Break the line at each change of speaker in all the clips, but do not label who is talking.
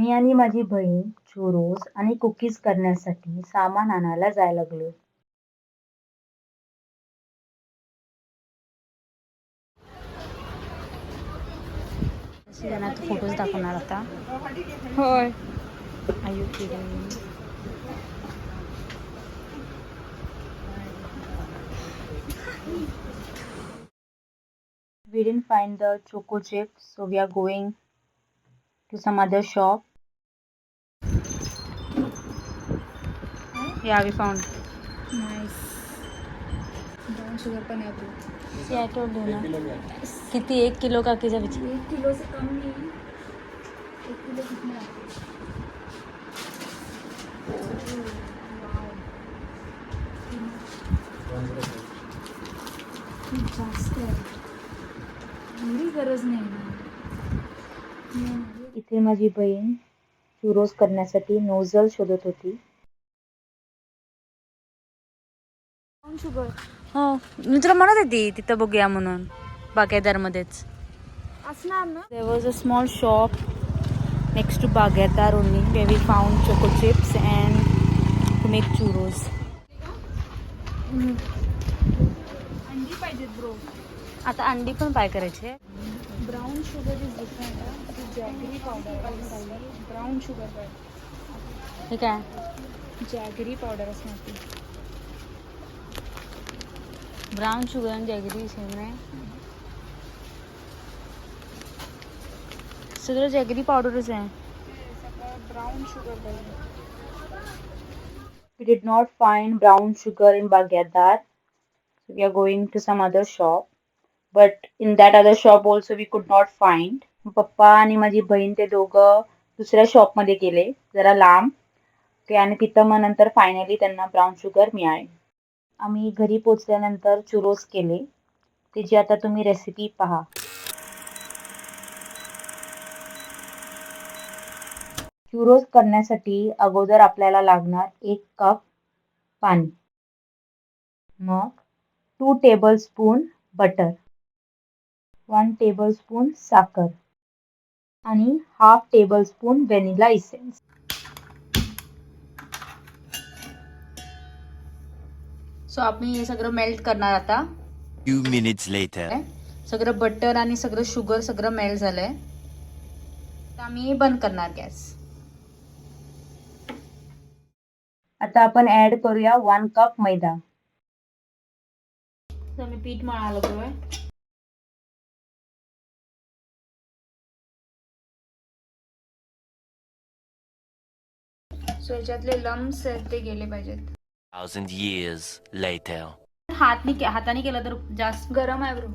मी आणि माझी बहीण चुरोज आणि कुकीज करण्यासाठी सामान आणायला जायला लागलो. त्यांना तू फोटोज दाखवणार आता.
होय.
Are you kidding me? We didn't find the choco chips, so we are going to some other shop. Yeah, we found.
Nice. Brown sugar पण आहे आपलं.
See, I told you ना. किती 1 किलो का किती विचार.
1 किलो से कम नहीं. 1 किलो कितना है? जास्त आहे. एवढी गरज नाही ना.
इथे माझी बहीण चुरोज करण्यासाठी नोझल शोधत होती.
ब्राउन शुगर
हो, मी तुला म्हणत होती तिथं बघूया म्हणून बागेदारमध्येच.
असणार ना.
There was a small shop next to Bagadar only where we found choco chips and to make churros.
अंडी पाहिजेत ब्रो.
आता अंडी पण काय करायचे?
ब्राउन शुगर इज डिफरंट आहे. जॅगरी पावडर पाहिजे. ब्राउन शुगर पाहिजे.
हे काय?
जॅगरी पावडर असणार ती.
ब्राउन शुगर आणि जॅगरी सेम आहे. सगळं जॅगरी पावडरच आहे.
सगळं ब्राउन शुगर पाहिजे.
We did not find brown sugar in Bagadar, so we are going to some other shop. But in that other shop also we could not find. पप्पा आणि माझी बहीण ते दोघं दुसऱ्या शॉपमध्ये गेले जरा लांब ते आणि तिथं मग नंतर फायनली त्यांना ब्राऊन शुगर मिळाले. आम्ही घरी पोचल्यानंतर चुरोज केले. त्याची आता तुम्ही रेसिपी पहा. चुरोज करण्यासाठी अगोदर आपल्याला लागणार 1 कप पाणी, मग 2 टेबलस्पून बटर, 1 टेबलस्पून साखर आणि half tablespoon vanilla essence. So आम्ही हे सगळं मेल्ट करणार आता.
Few minutes later.
सगळं बटर आणि सगळं शुगर सगळं मेल्ट झालंय. आता आम्ही बंद करणार गॅस. आता आपण ऍड करूया 1 कप मैदा. आम्ही पीठ मळायला लागलोय.
सो याच्यातले लम्स आहेत ते गेले पाहिजेत.
1,000 years later.
हाताने केलं तर जास्त
गरम आहे ब्रो.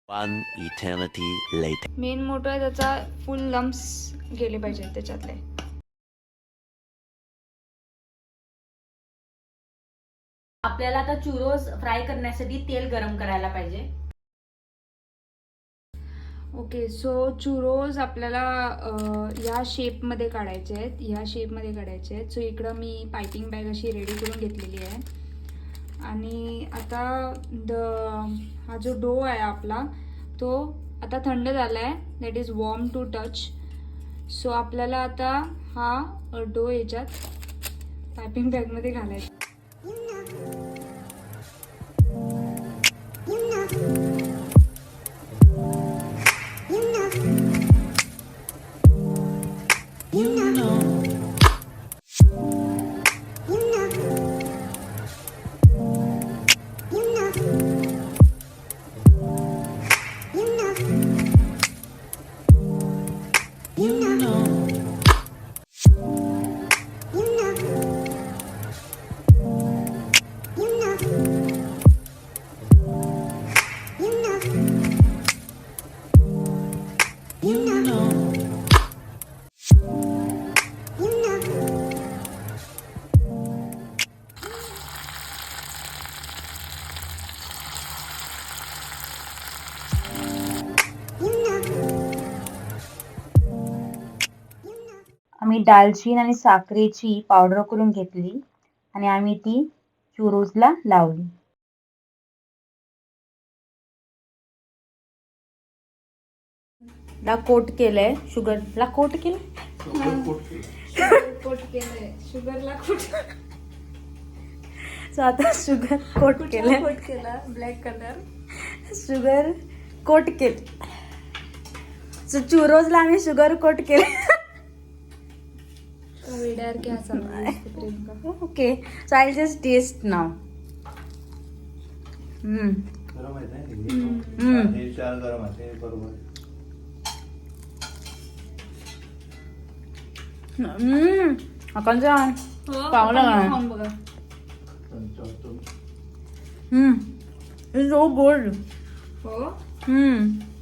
1 eternity later.
मेन मोठं आहे त्याचा फुल लम्स गेले पाहिजेत त्याच्यातले.
आपल्याला आता चुरोज फ्राय करण्यासाठी तेल गरम करायला पाहिजे.
ओके, सो चुरोज आपल्याला या शेपमध्ये काढायचे आहेत. ह्या शेपमध्ये काढायचे आहेत. सो इकडं मी पायपिंग बॅग अशी रेडी करून घेतलेली आहे. आणि आता हा जो डो आहे आपला तो आता थंड झाला आहे. That is warm to touch. So आपल्याला आता हा डो याच्यात पायपिंग बॅगमध्ये घालायचा.
आम्ही दालचीन आणि साखरेची पावडर करून घेतली आणि आम्ही ती चुरोजला लावली. ला कोट केलंय शुगरला कोट केलंय
कोट केलंय शुगरला कोट
सो आता शुगर कोट केलंय
कोट केला ब्लॅक कलर
शुगर कोट केले सो चुरोजला आम्ही शुगर कोट केले
वेड्यावर की हसा Priyanka
okay so I just taste now
गरम आहे ना हे चार गरम आहे बरोबर
अकांचा चांगला
खाऊन बघा
इट्स सो गुड
हो
हम्म